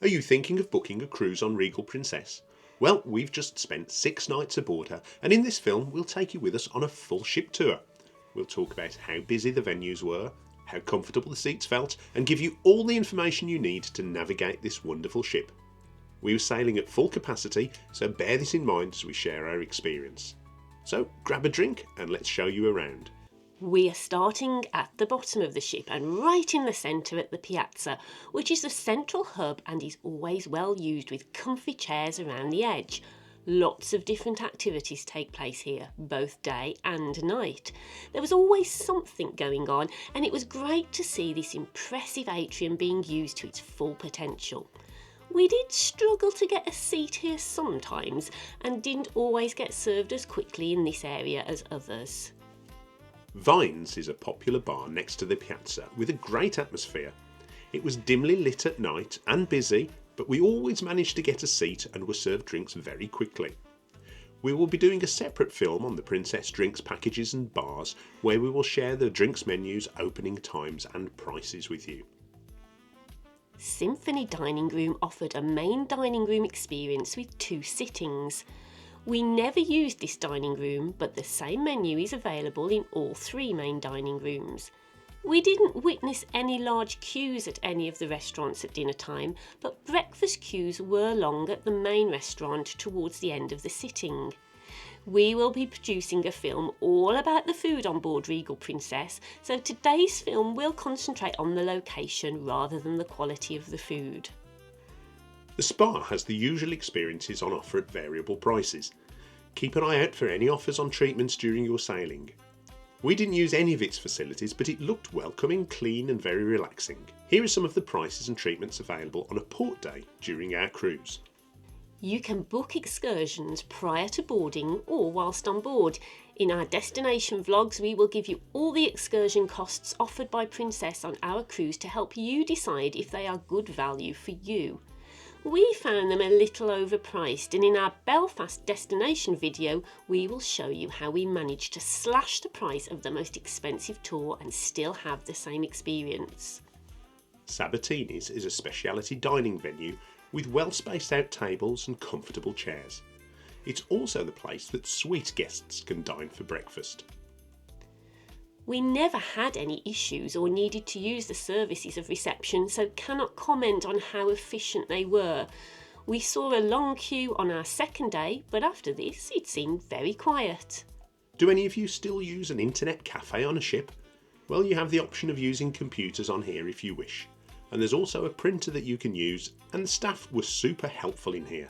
Are you thinking of booking a cruise on Regal Princess? Well, we've just spent 6 nights aboard her, and in this film we'll take you with us on a full ship tour. We'll talk about how busy the venues were, how comfortable the seats felt, and give you all the information you need to navigate this wonderful ship. We were sailing at full capacity, so bear this in mind as we share our experience. So grab a drink and let's show you around. We are starting at the bottom of the ship and right in the centre at the Piazza, which is the central hub and is always well used with comfy chairs around the edge. Lots of different activities take place here, both day and night. There was always something going on, and it was great to see this impressive atrium being used to its full potential. We did struggle to get a seat here sometimes and didn't always get served as quickly in this area as others. Vines is a popular bar next to the Piazza with a great atmosphere. It was dimly lit at night and busy, but we always managed to get a seat and were served drinks very quickly. We will be doing a separate film on the Princess drinks packages and bars, where we will share the drinks menus, opening times and prices with you. Symphony dining room offered a main dining room experience with 2 sittings. We never used this dining room, but the same menu is available in all 3 main dining rooms. We didn't witness any large queues at any of the restaurants at dinner time, but breakfast queues were long at the main restaurant towards the end of the sitting. We will be producing a film all about the food on board Regal Princess, so today's film will concentrate on the location rather than the quality of the food. The spa has the usual experiences on offer at variable prices. Keep an eye out for any offers on treatments during your sailing. We didn't use any of its facilities, but it looked welcoming, clean and very relaxing. Here are some of the prices and treatments available on a port day during our cruise. You can book excursions prior to boarding or whilst on board. In our destination vlogs, we will give you all the excursion costs offered by Princess on our cruise to help you decide if they are good value for you. We found them a little overpriced, and in our Belfast destination video we will show you how we managed to slash the price of the most expensive tour and still have the same experience. Sabatini's is a specialty dining venue with well spaced out tables and comfortable chairs. It's also the place that suite guests can dine for breakfast. We never had any issues or needed to use the services of reception, so cannot comment on how efficient they were. We saw a long queue on our second day, but after this it seemed very quiet. Do any of you still use an internet cafe on a ship? Well, you have the option of using computers on here if you wish. And there's also a printer that you can use, and the staff were super helpful in here.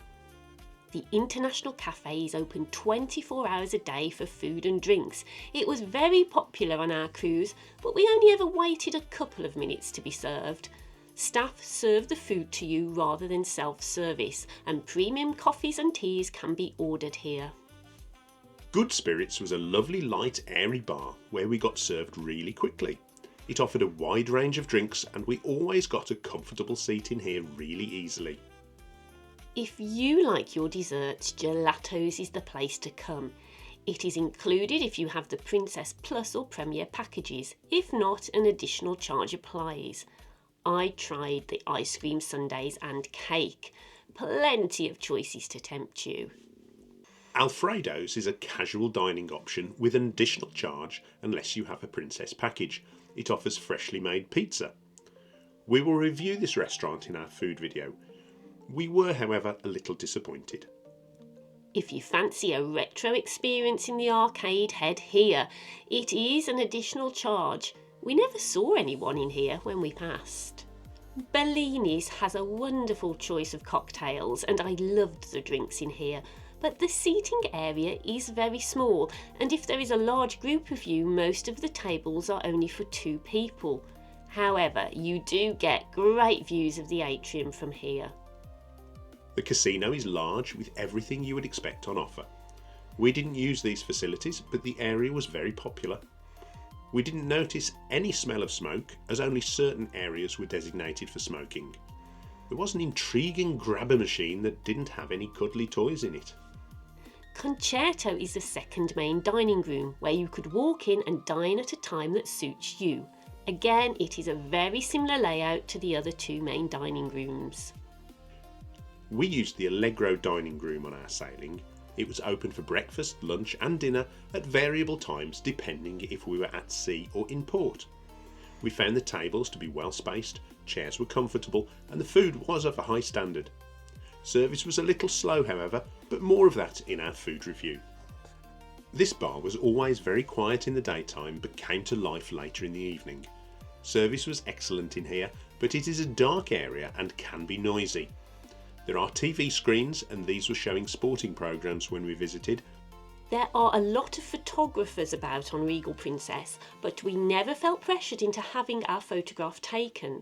The International Cafe is open 24 hours a day for food and drinks. It was very popular on our cruise, but we only ever waited a couple of minutes to be served. Staff serve the food to you rather than self-service, and premium coffees and teas can be ordered here. Good Spirits was a lovely light airy bar where we got served really quickly. It offered a wide range of drinks and we always got a comfortable seat in here really easily. If you like your desserts, Gelatos is the place to come. It is included if you have the Princess Plus or Premier packages. If not, an additional charge applies. I tried the ice cream sundaes and cake. Plenty of choices to tempt you. Alfredo's is a casual dining option with an additional charge unless you have a Princess package. It offers freshly made pizza. We will review this restaurant in our food video. We were, however, a little disappointed. If you fancy a retro experience in the arcade, head here. It is an additional charge. We never saw anyone in here when we passed. Bellini's has a wonderful choice of cocktails and I loved the drinks in here. But the seating area is very small, and if there is a large group of you, most of the tables are only for 2 people. However, you do get great views of the atrium from here. The casino is large with everything you would expect on offer. We didn't use these facilities, but the area was very popular. We didn't notice any smell of smoke, as only certain areas were designated for smoking. There was an intriguing grabber machine that didn't have any cuddly toys in it. Concerto is the second main dining room, where you could walk in and dine at a time that suits you. Again, it is a very similar layout to the other 2 main dining rooms. We used the Allegro Dining room on our sailing. It was open for breakfast, lunch and dinner at variable times depending if we were at sea or in port. We found the tables to be well spaced, chairs were comfortable and the food was of a high standard. Service was a little slow however, but more of that in our food review. This bar was always very quiet in the daytime but came to life later in the evening. Service was excellent in here, but it is a dark area and can be noisy. There are TV screens and these were showing sporting programmes when we visited. There are a lot of photographers about on Regal Princess, but we never felt pressured into having our photograph taken.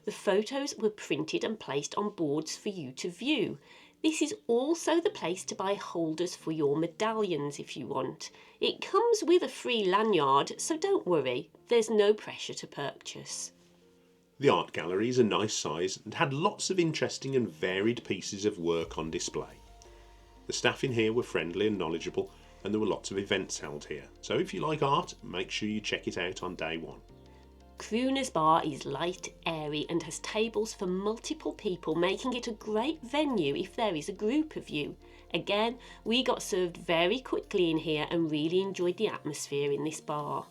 The photos were printed and placed on boards for you to view. This is also the place to buy holders for your medallions if you want. It comes with a free lanyard, so don't worry, there's no pressure to purchase. The art gallery is a nice size and had lots of interesting and varied pieces of work on display. The staff in here were friendly and knowledgeable and there were lots of events held here, so if you like art, make sure you check it out on day one. Crooner's bar is light, airy and has tables for multiple people, making it a great venue if there is a group of you. Again, we got served very quickly in here and really enjoyed the atmosphere in this bar.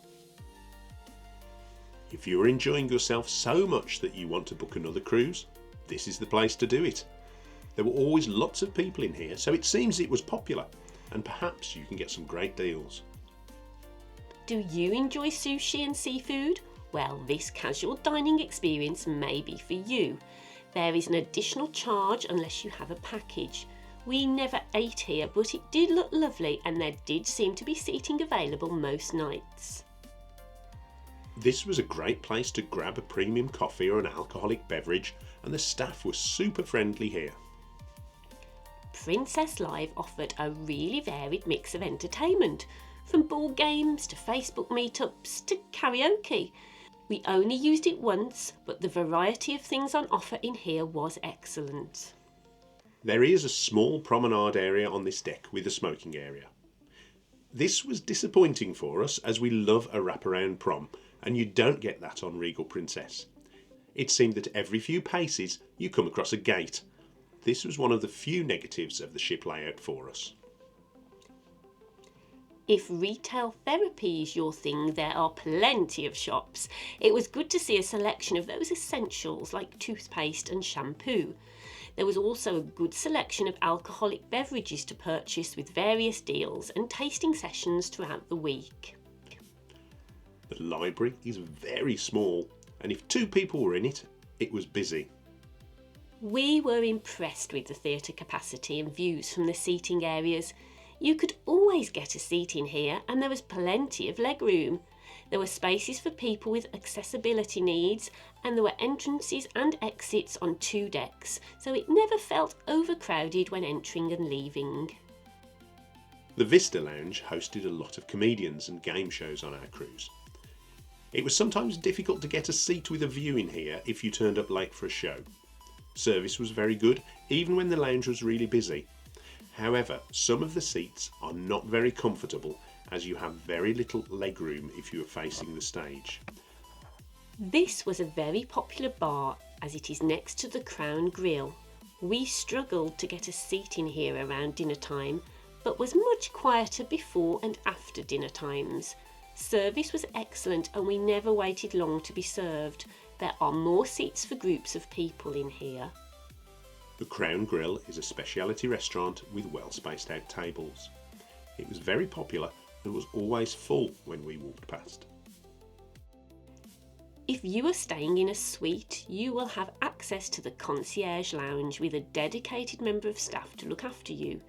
If you are enjoying yourself so much that you want to book another cruise, this is the place to do it. There were always lots of people in here, so it seems it was popular, and perhaps you can get some great deals. Do you enjoy sushi and seafood? Well, this casual dining experience may be for you. There is an additional charge unless you have a package. We never ate here, but it did look lovely and there did seem to be seating available most nights. This was a great place to grab a premium coffee or an alcoholic beverage, and the staff was super friendly here. Princess Live offered a really varied mix of entertainment, from board games to Facebook meetups to karaoke. We only used it once, but the variety of things on offer in here was excellent. There is a small promenade area on this deck with a smoking area. This was disappointing for us as we love a wraparound prom, and you don't get that on Regal Princess. It seemed that every few paces you come across a gate. This was one of the few negatives of the ship layout for us. If retail therapy is your thing, there are plenty of shops. It was good to see a selection of those essentials like toothpaste and shampoo. There was also a good selection of alcoholic beverages to purchase with various deals and tasting sessions throughout the week. The library is very small, and if 2 people were in it, it was busy. We were impressed with the theatre capacity and views from the seating areas. You could always get a seat in here and there was plenty of legroom. There were spaces for people with accessibility needs and there were entrances and exits on 2 decks, so it never felt overcrowded when entering and leaving. The Vista Lounge hosted a lot of comedians and game shows on our cruise. It was sometimes difficult to get a seat with a view in here if you turned up late for a show. Service was very good, even when the lounge was really busy. However, some of the seats are not very comfortable as you have very little legroom if you are facing the stage. This was a very popular bar as it is next to the Crown Grill. We struggled to get a seat in here around dinner time, but was much quieter before and after dinner times. Service was excellent and we never waited long to be served. There are more seats for groups of people in here. The Crown Grill is a specialty restaurant with well spaced out tables. It was very popular and was always full when we walked past. If you are staying in a suite, you will have access to the Concierge Lounge with a dedicated member of staff to look after you.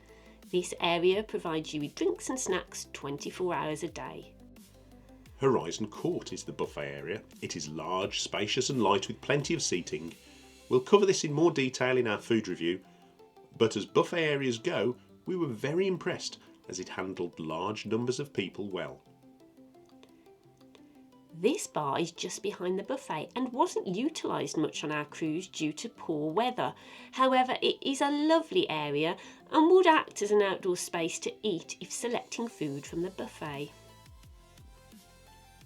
This area provides you with drinks and snacks 24 hours a day. Horizon Court is the buffet area. It is large, spacious and light with plenty of seating. We'll cover this in more detail in our food review, but as buffet areas go, we were very impressed as it handled large numbers of people well. This bar is just behind the buffet and wasn't utilised much on our cruise due to poor weather. However, it is a lovely area and would act as an outdoor space to eat if selecting food from the buffet.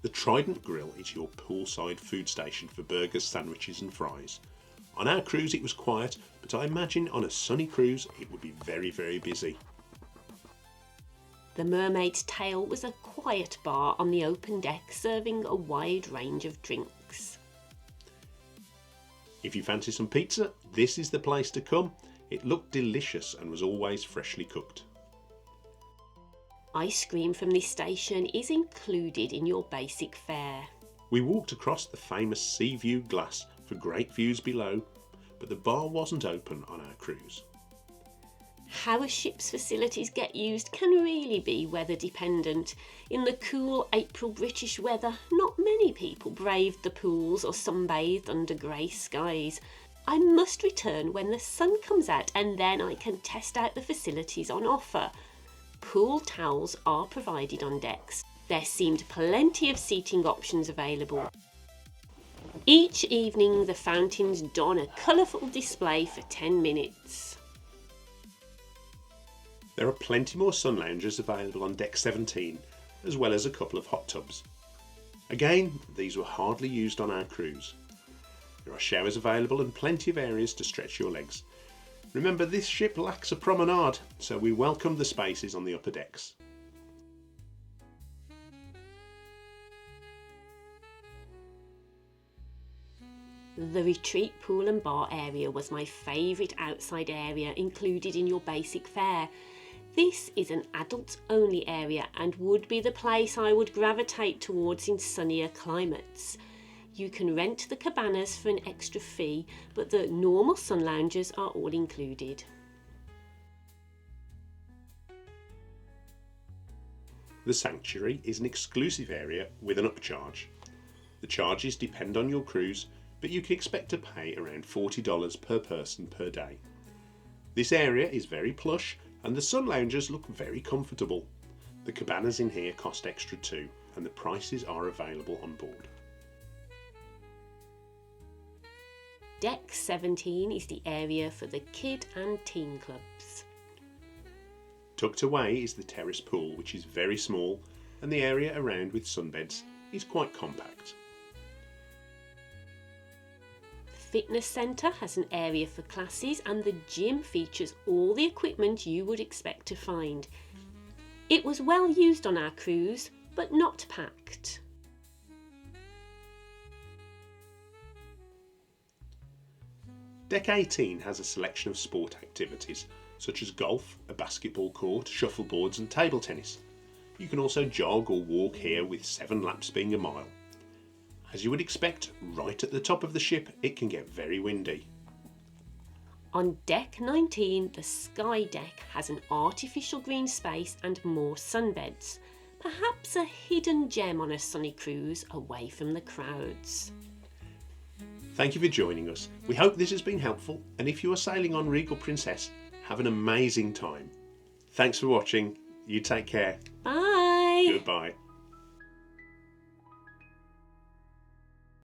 The Trident Grill is your poolside food station for burgers, sandwiches and fries. On our cruise it was quiet, but I imagine on a sunny cruise it would be very, very busy. The Mermaid's Tail was a quiet bar on the open deck serving a wide range of drinks. If you fancy some pizza, this is the place to come. It looked delicious and was always freshly cooked. Ice cream from this station is included in your basic fare. We walked across the famous sea view glass for great views below, but the bar wasn't open on our cruise. How a ship's facilities get used can really be weather dependent. In the cool April British weather, not many people braved the pools or sunbathed under grey skies. I must return when the sun comes out and then I can test out the facilities on offer. Pool towels are provided on decks. There seemed plenty of seating options available. Each evening the fountains don a colourful display for 10 minutes. There are plenty more sun loungers available on deck 17, as well as a couple of hot tubs. Again, these were hardly used on our cruise. There are showers available and plenty of areas to stretch your legs. Remember, this ship lacks a promenade, so we welcome the spaces on the upper decks. The retreat pool and bar area was my favourite outside area included in your basic fare. This is an adults only area and would be the place I would gravitate towards in sunnier climates. You can rent the cabanas for an extra fee, but the normal sun lounges are all included. The sanctuary is an exclusive area with an upcharge. The charges depend on your cruise, but you can expect to pay around $40 per person per day. This area is very plush and the sun loungers look very comfortable. The cabanas in here cost extra too, and the prices are available on board. Deck 17 is the area for the kid and teen clubs. Tucked away is the Terrace Pool, which is very small, and the area around with sunbeds is quite compact. The fitness centre has an area for classes and the gym features all the equipment you would expect to find. It was well used on our cruise, but not packed. Deck 18 has a selection of sport activities, such as golf, a basketball court, shuffleboards and table tennis. You can also jog or walk here, with 7 laps being a mile. As you would expect, right at the top of the ship it can get very windy. On deck 19, the sky deck has an artificial green space and more sunbeds. Perhaps a hidden gem on a sunny cruise away from the crowds. Thank you for joining us. We hope this has been helpful, and if you are sailing on Regal Princess, have an amazing time. Thanks for watching. You take care. Bye. Goodbye.